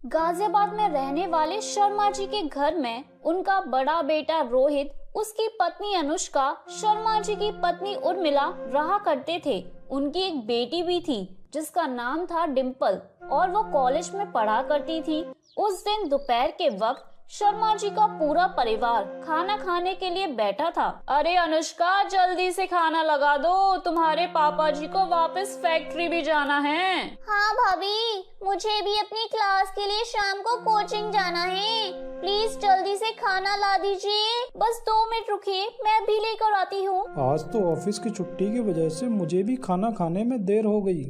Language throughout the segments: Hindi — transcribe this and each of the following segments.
गाजियाबाद में रहने वाले शर्मा जी के घर में उनका बड़ा बेटा रोहित, उसकी पत्नी अनुष्का, शर्मा जी की पत्नी उर्मिला रहा करते थे। उनकी एक बेटी भी थी जिसका नाम था डिम्पल और वो कॉलेज में पढ़ा करती थी। उस दिन दोपहर के वक्त शर्मा जी का पूरा परिवार खाना खाने के लिए बैठा था। अरे अनुष्का, जल्दी से खाना लगा दो, तुम्हारे पापा जी को वापस फैक्ट्री भी जाना है। हाँ भाभी, मुझे भी अपनी क्लास के लिए शाम को कोचिंग जाना है। प्लीज जल्दी से खाना ला दीजिए। बस 2 मिनट रुकिए, मैं अभी लेकर आती हूँ। आज तो ऑफिस की छुट्टी की वजह से मुझे भी खाना खाने में देर हो गई।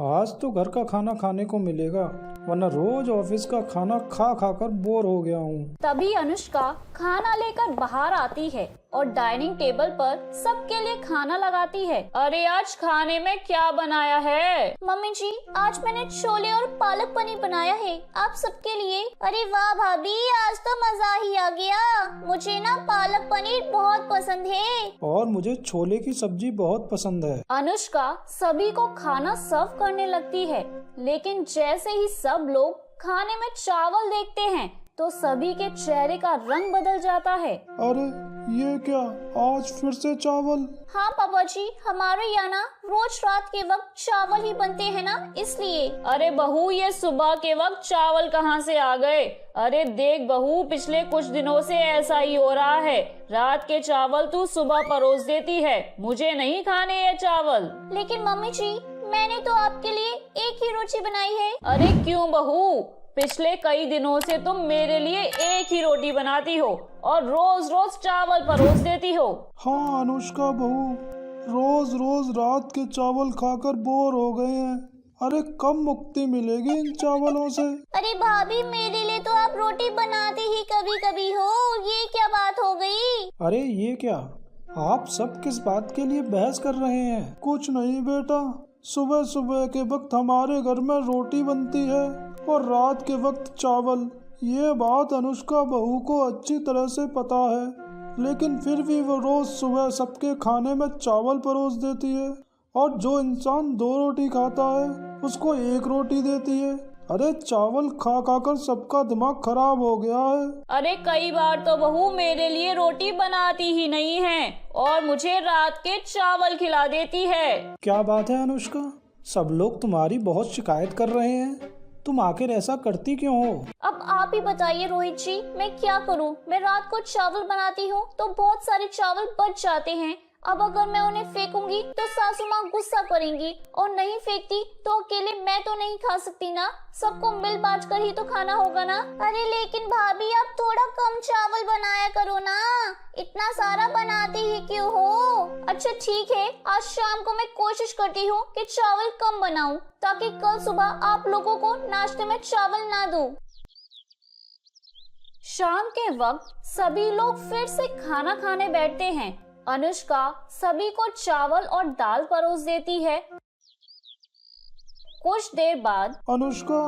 आज तो घर का खाना खाने को मिलेगा, वरना रोज ऑफिस का खाना खा खा कर बोर हो गया हूँ। तभी अनुष्का खाना लेकर बाहर आती है और डाइनिंग टेबल पर सबके लिए खाना लगाती है। अरे आज खाने में क्या बनाया है? मम्मी जी, आज मैंने छोले और पालक पनीर बनाया है आप सबके लिए। अरे वाह भाभी, आज तो मजा ही आ गया। मुझे ना पालक पनीर बहुत पसंद है। और मुझे छोले की सब्जी बहुत पसंद है। अनुष्का सभी को खाना सर्व करने लगती है, लेकिन जैसे ही सब लोग खाने में चावल देखते हैं तो सभी के चेहरे का रंग बदल जाता है। अरे ये क्या, आज फिर से चावल? हाँ पापा जी, हमारे यहाँ ना रोज रात के वक्त चावल ही बनते हैं ना, इसलिए। अरे बहू, ये सुबह के वक्त चावल कहाँ से आ गए? अरे देख बहू, पिछले कुछ दिनों से ऐसा ही हो रहा है। रात के चावल तू सुबह परोस देती है, मुझे नहीं खाने ये चावल। लेकिन मम्मी जी, मैंने तो आपके लिए एक ही रोटी बनाई है। अरे क्यों बहू, पिछले कई दिनों से तुम मेरे लिए एक ही रोटी बनाती हो और रोज रोज चावल परोस देती हो। हाँ अनुष्का बहू, रोज रोज रात के चावल खाकर बोर हो गए हैं। अरे कब मुक्ति मिलेगी इन चावलों से? अरे भाभी, मेरे लिए तो आप रोटी बनाते ही कभी कभी हो, ये क्या बात हो गई? अरे ये क्या, आप सब किस बात के लिए बहस कर रहे हैं? कुछ नहीं बेटा, सुबह सुबह के वक्त हमारे घर में रोटी बनती है और रात के वक्त चावल। ये बात अनुष्का बहू को अच्छी तरह से पता है, लेकिन फिर भी वो रोज सुबह सबके खाने में चावल परोस देती है और जो इंसान 2 रोटी खाता है उसको 1 रोटी देती है। अरे चावल खा खा कर सबका दिमाग खराब हो गया है। अरे कई बार तो बहू मेरे लिए रोटी बनाती ही नहीं है और मुझे रात के चावल खिला देती है। क्या बात है अनुष्का, सब लोग तुम्हारी बहुत शिकायत कर रहे हैं, तुम आखिर ऐसा करती क्यों हो? अब आप ही बताइए रोहित जी, मैं क्या करूं? मैं रात को चावल बनाती हूं तो बहुत सारे चावल बच जाते हैं। अब अगर मैं उन्हें फेंकूंगी तो सासू माँ गुस्सा करेंगी, और नहीं फेंकती तो अकेले मैं तो नहीं खा सकती ना, सबको मिल बांट कर ही तो खाना होगा ना। अरे लेकिन भाभी, आप थोड़ा कम चावल बनाया करो ना, इतना सारा बनाती ही क्यों हो? अच्छा ठीक है, आज शाम को मैं कोशिश करती हूँ कि चावल कम बनाऊं, ताकि कल सुबह आप लोगों को नाश्ते में चावल ना दूं। शाम के वक्त सभी लोग फिर से खाना खाने बैठते हैं। अनुष्का सभी को चावल और दाल परोस देती है। कुछ देर बाद अनुष्का,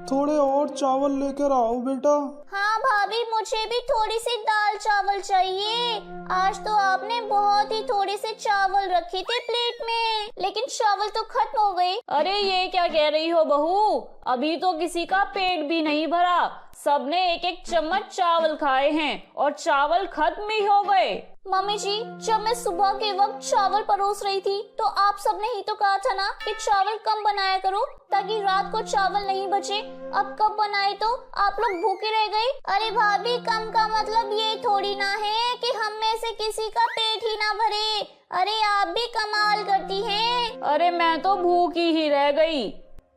थोड़े और चावल लेकर आओ बेटा। हाँ भाभी, मुझे भी थोड़ी सी दाल चावल चाहिए। आज तो आपने बहुत ही थोड़े से चावल रखे थे प्लेट में, लेकिन चावल तो खत्म हो गए। अरे ये क्या कह रही हो बहू, अभी तो किसी का पेट भी नहीं भरा, सबने 1-1 चम्मच चावल खाए हैं और चावल खत्म ही हो गए। मम्मी जी, जब मैं सुबह के वक्त चावल परोस रही थी तो आप सबने ही तो कहा था ना कि चावल कम बनाया करो ताकि रात को चावल नहीं बचे। अब कब बनाए तो आप लोग भूखे रह गए। अरे भाभी, कम का मतलब ये थोड़ी ना है कि हम में से किसी का पेट ही ना भरे। अरे आप भी कमाल करती हैं। अरे मैं तो भूखी ही रह गई।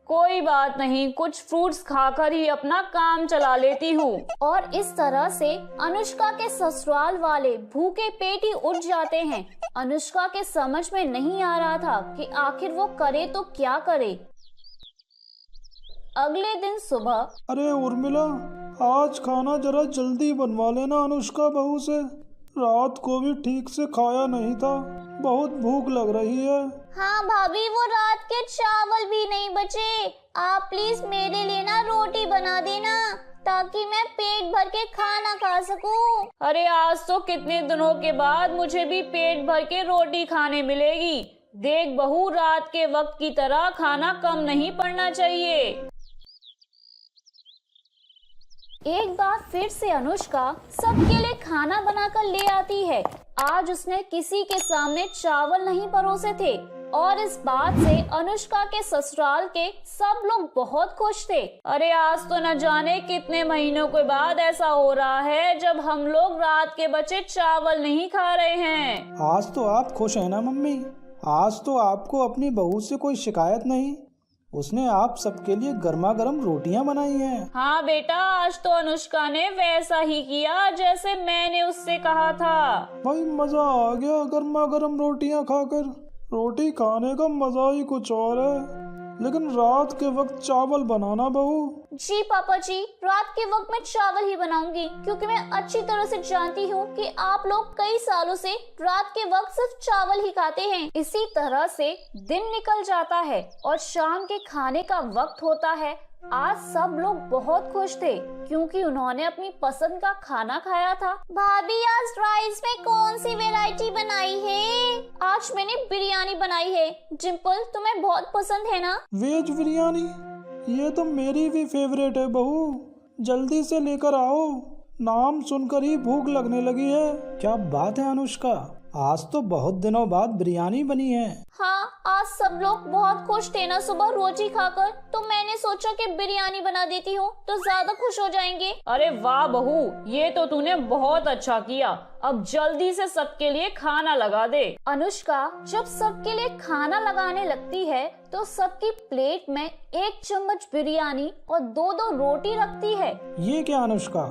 कोई बात नहीं, कुछ फ्रूट्स खाकर ही अपना काम चला लेती हूँ। और इस तरह से अनुष्का के ससुराल वाले भूखे पेट ही उठ जाते हैं। अनुष्का के समझ में नहीं आ रहा था कि आखिर वो करे तो क्या करे। अगले दिन सुबह, अरे उर्मिला, आज खाना जरा जल्दी बनवा लेना अनुष्का बहू से, रात को भी ठीक से खाया नहीं था, बहुत भूख लग रही है। हाँ भाभी, वो रात के चावल भी नहीं बचे। आप प्लीज मेरे लिए ना रोटी बना देना ताकि मैं पेट भर के खाना खा सकूं। अरे आज तो कितने दिनों के बाद मुझे भी पेट भर के रोटी खाने मिलेगी। देख बहू, रात के वक्त की तरह खाना कम नहीं पड़ना चाहिए। एक बार फिर से अनुष्का सबके लिए खाना बनाकर ले आती है। आज उसने किसी के सामने चावल नहीं परोसे थे और इस बात से अनुष्का के ससुराल के सब लोग बहुत खुश थे। अरे आज तो न जाने कितने महीनों के बाद ऐसा हो रहा है जब हम लोग रात के बचे चावल नहीं खा रहे हैं। आज तो आप खुश हैं ना मम्मी? आज तो आपको अपनी बहू से कोई शिकायत नहीं? उसने आप सबके लिए गर्मा गर्म रोटियां बनाई हैं। हाँ बेटा, आज तो अनुष्का ने वैसा ही किया जैसे मैंने उससे कहा था। भाई मजा आ गया गर्मा गर्म रोटियां खाकर। रोटी खाने का मजा ही कुछ और है, लेकिन रात के वक्त चावल बनाना बहू। जी पापा जी, रात के वक्त मैं चावल ही बनाऊंगी, क्योंकि मैं अच्छी तरह से जानती हूँ कि आप लोग कई सालों से रात के वक्त सिर्फ चावल ही खाते हैं। इसी तरह से दिन निकल जाता है और शाम के खाने का वक्त होता है। आज सब लोग बहुत खुश थे क्योंकि उन्होंने अपनी पसंद का खाना खाया था। भाभी आज राइस में कौन सी वैरायटी बनाई है? आज मैंने बिरयानी बनाई है। डिम्पल, तुम्हें बहुत पसंद है ना? वेज बिरयानी, ये तो मेरी भी फेवरेट है बहू। जल्दी से लेकर आओ, नाम सुनकर ही भूख लगने लगी है। क्या बात है अनुष्का, आज तो बहुत दिनों बाद बिरयानी बनी है। हाँ, आज सब लोग बहुत खुश थे ना सुबह रोटी खाकर, तो मैंने सोचा कि बिरयानी बना देती हूँ तो ज्यादा खुश हो जाएंगे। अरे वाह बहू, ये तो तूने बहुत अच्छा किया। अब जल्दी से सबके लिए खाना लगा दे। अनुष्का जब सबके लिए खाना लगाने लगती है तो सबकी प्लेट में 1 चम्मच बिरयानी और 2-2 रोटी रखती है। ये क्या अनुष्का,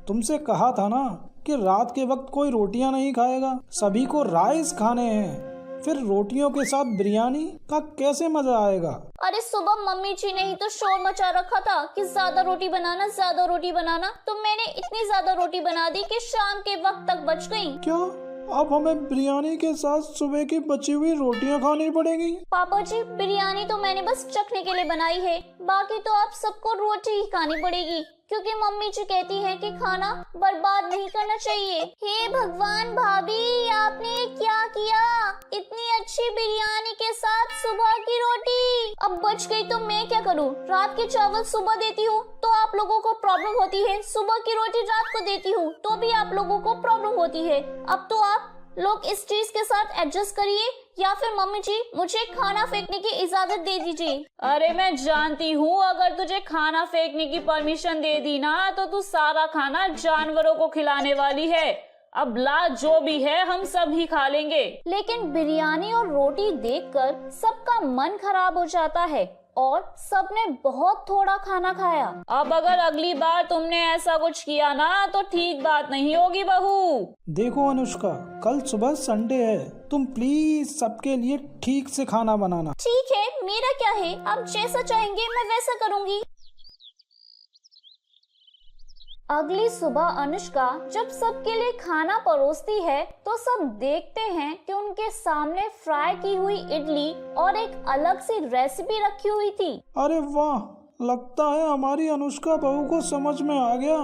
तुमसे कहा था ना कि रात के वक्त कोई रोटियां नहीं खाएगा, सभी को राइस खाने हैं। फिर रोटियों के साथ बिरयानी का कैसे मजा आएगा? अरे सुबह मम्मी जी ने ही तो शोर मचा रखा था कि ज्यादा रोटी बनाना, ज्यादा रोटी बनाना, तो मैंने इतनी ज्यादा रोटी बना दी कि शाम के वक्त तक बच गई। क्या अब हमें बिरयानी के साथ सुबह की बची हुई रोटियां खानी पड़ेगी? पापा जी, बिरयानी तो मैंने बस चखने के लिए बनाई है, बाकी तो आप सबको रोटी ही खानी पड़ेगी, क्योंकि मम्मी जी कहती हैं कि खाना बर्बाद नहीं करना चाहिए। हे भगवान भाभी, आपने ये क्या किया? इतनी अच्छी बिरयानी के साथ सुबह की रोटी अब बच गई तो मैं क्या करूं? रात के चावल सुबह देती हूँ तो आप लोगों को प्रॉब्लम होती है, सुबह की रोटी रात को देती हूँ तो भी आप लोगों को प्रॉब्लम होती है। अब तो आप लोग इस चीज के साथ एडजस्ट करिए, या फिर मम्मी जी मुझे खाना फेंकने की इजाजत दे दीजिए। अरे मैं जानती हूँ, अगर तुझे खाना फेंकने की परमिशन दे दी ना तो तू सारा खाना जानवरों को खिलाने वाली है। अब ला, जो भी है हम सब ही खा लेंगे। लेकिन बिरयानी और रोटी देखकर सबका मन खराब हो जाता है और सबने बहुत थोड़ा खाना खाया। अब अगर अगली बार तुमने ऐसा कुछ किया ना तो ठीक बात नहीं होगी बहू। देखो अनुष्का, कल सुबह संडे है, तुम प्लीज सबके लिए ठीक से खाना बनाना। ठीक है, मेरा क्या है, आप जैसा चाहेंगे मैं वैसा करूँगी। अगली सुबह अनुष्का जब सबके लिए खाना परोसती है तो सब देखते हैं कि उनके सामने फ्राई की हुई इडली और एक अलग सी रेसिपी रखी हुई थी। अरे वाह, लगता है हमारी अनुष्का बहू को समझ में आ गया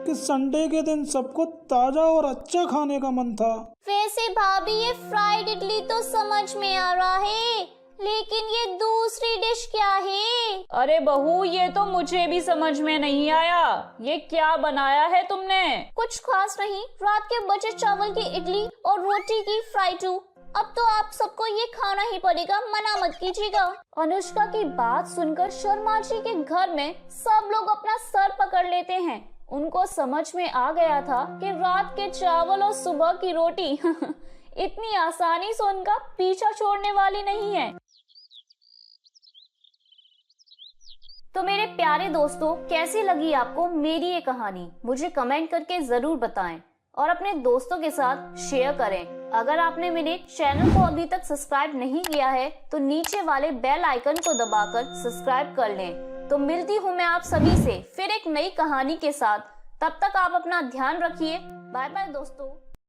कि संडे के दिन सबको ताजा और अच्छा खाने का मन था। वैसे भाभी, ये फ्राइड इडली तो समझ में आ रहा है, लेकिन ये दूसरी डिश क्या है? अरे बहू, ये तो मुझे भी समझ में नहीं आया। ये क्या बनाया है तुमने? कुछ खास नहीं, रात के बचे चावल की इडली और रोटी की फ्राई टू। अब तो आप सबको ये खाना ही पड़ेगा, मना मत कीजिएगा। अनुष्का की बात सुनकर शर्मा जी के घर में सब लोग अपना सर पकड़ लेते हैं। उनको समझ में आ गया था कि रात के चावल और सुबह की रोटी इतनी आसानी से उनका पीछा छोड़ने वाली नहीं है। तो मेरे प्यारे दोस्तों, कैसी लगी आपको मेरी ये कहानी? मुझे कमेंट करके जरूर बताएं और अपने दोस्तों के साथ शेयर करें। अगर आपने मेरे चैनल को अभी तक सब्सक्राइब नहीं किया है तो नीचे वाले बेल आइकन को दबाकर सब्सक्राइब कर लें। तो मिलती हूँ मैं आप सभी से फिर एक नई कहानी के साथ। तब तक आप अपना ध्यान रखिए। बाय बाय दोस्तों।